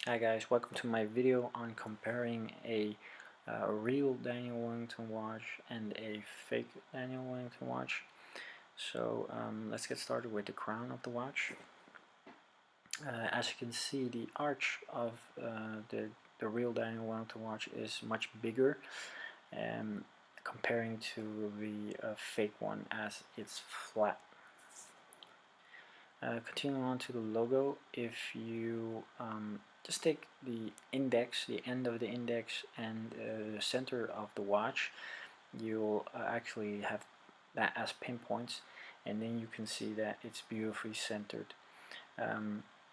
Hi guys, welcome to my video on comparing a real Daniel Wellington watch and a fake Daniel Wellington watch. So let's get started with the crown of the watch. As you can see, the arch of the real Daniel Wellington watch is much bigger comparing to the fake one, as it's flat. Continuing on to the logo, if you just take the index, the end of the index, and the center of the watch, you'll actually have that as pinpoints, and then you can see that it's beautifully centered.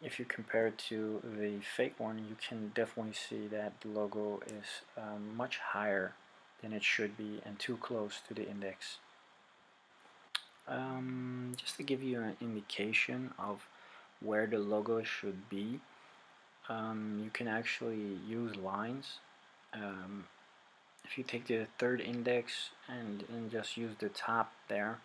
If you compare it to the fake one, you can definitely see that the logo is much higher than it should be and too close to the index. Just to give you an indication of where the logo should be, you can actually use lines. If you take the third index and just use the top there,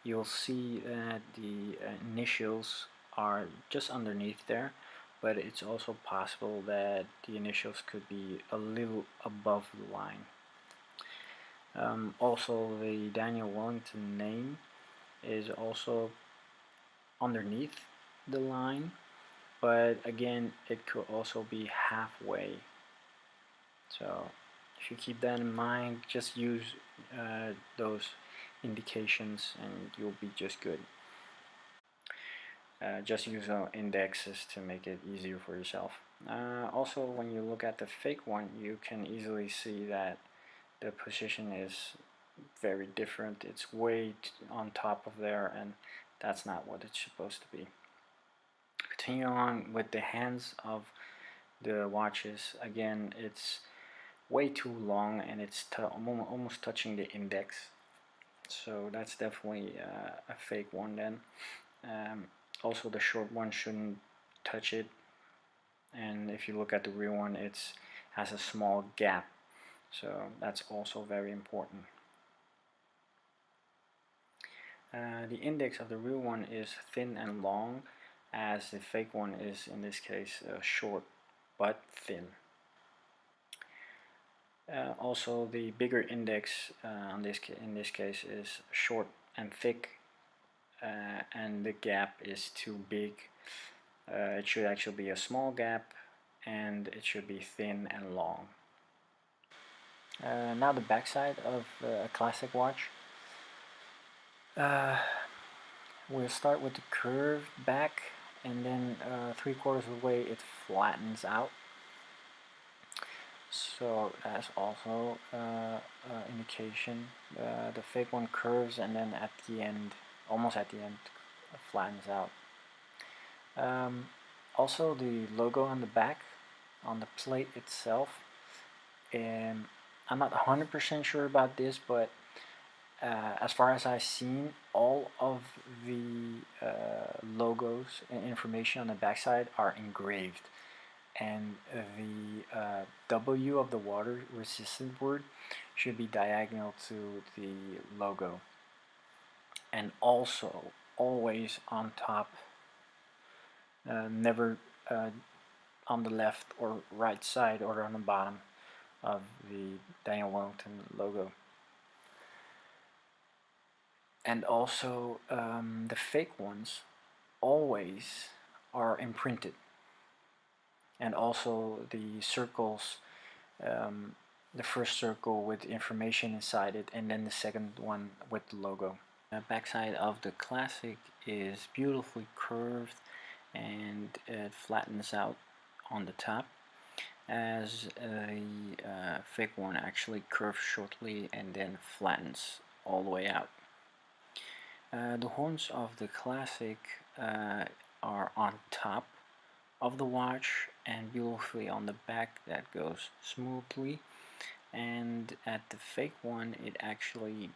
you'll see that the initials are just underneath there, but it's also possible that the initials could be a little above the line. Also, the Daniel Wellington name is also underneath the line, but again, it could also be halfway. So if you keep that in mind, just use those indications and you'll be just good. Just use indexes to make it easier for yourself. Also, when you look at the fake one, you can easily see that the position is very different. It's way on top of there, and that's not what it's supposed to be. Continue on with the hands of the watches. Again, it's way too long and it's almost touching the index, so that's definitely a fake one then. Also, the short one shouldn't touch it, and if you look at the real one, it has a small gap, so that's also very important. The index of the real one is thin and long, as the fake one is in this case short but thin. Also, the bigger index in this case is short and thick, and the gap is too big. It should actually be a small gap, and it should be thin and long. Now the backside of a classic watch. We'll start with the curved back, and then 3/4 of the way it flattens out. So that's also indication. The fake one curves, and then at the end, almost at the end, flattens out. Also, the logo on the back, on the plate itself, I'm not 100% sure about this, but as far as I've seen, all of the logos and information on the backside are engraved, and the W of the water resistant word should be diagonal to the logo, and also always on top, never on the left or right side or on the bottom of the Daniel Wellington logo. And also the fake ones always are imprinted, and also the circles, the first circle with information inside it, and then the second one with the logo. The backside of the classic is beautifully curved, and it flattens out on the top, as the fake one actually curves shortly and then flattens all the way out. The horns of the classic are on top of the watch and beautifully on the back. That goes smoothly, and at the fake one it actually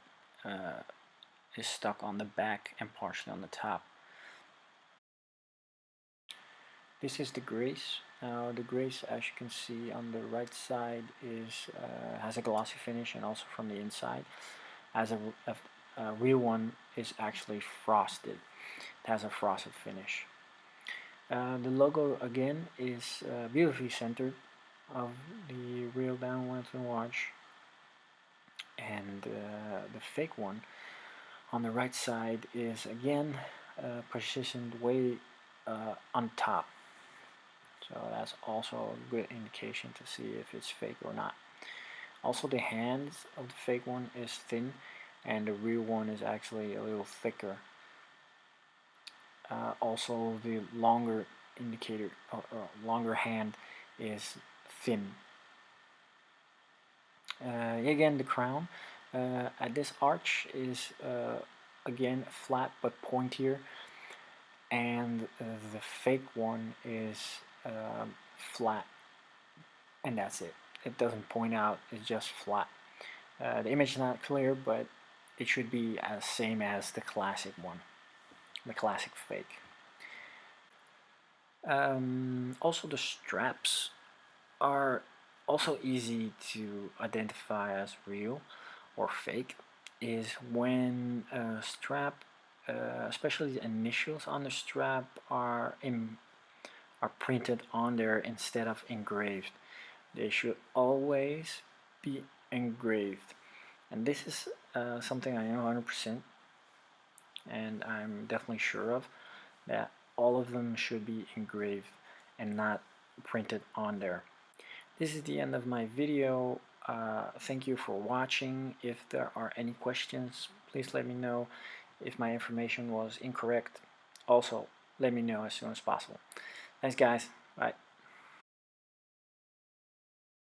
is stuck on the back and partially on the top. This is the grace. The grace, as you can see on the right side, has a glossy finish, and also from the inside, as a real one is actually frosted. It has a frosted finish. The logo again is beautifully centered of the real down Wellington watch, and the fake one on the right side is again positioned way on top. So that's also a good indication to see if it's fake or not. Also, the hands of the fake one is thin, and the real one is actually a little thicker. Also, the longer indicator, longer hand is thin. Again, the crown at this arch is again flat but pointier, and the fake one is flat, and that's it. It doesn't point out, it's just flat. The image is not clear, but it should be as same as the classic one, the classic fake. Also, the straps are also easy to identify as real or fake is when a strap, especially the initials on the strap, are printed on there instead of engraved. They should always be engraved, and this is something I know 100%, and I'm definitely sure of, that all of them should be engraved and not printed on there. This is the end of my video. Thank you for watching. If there are any questions, please let me know. If my information was incorrect, also let me know as soon as possible. Thanks guys. Bye.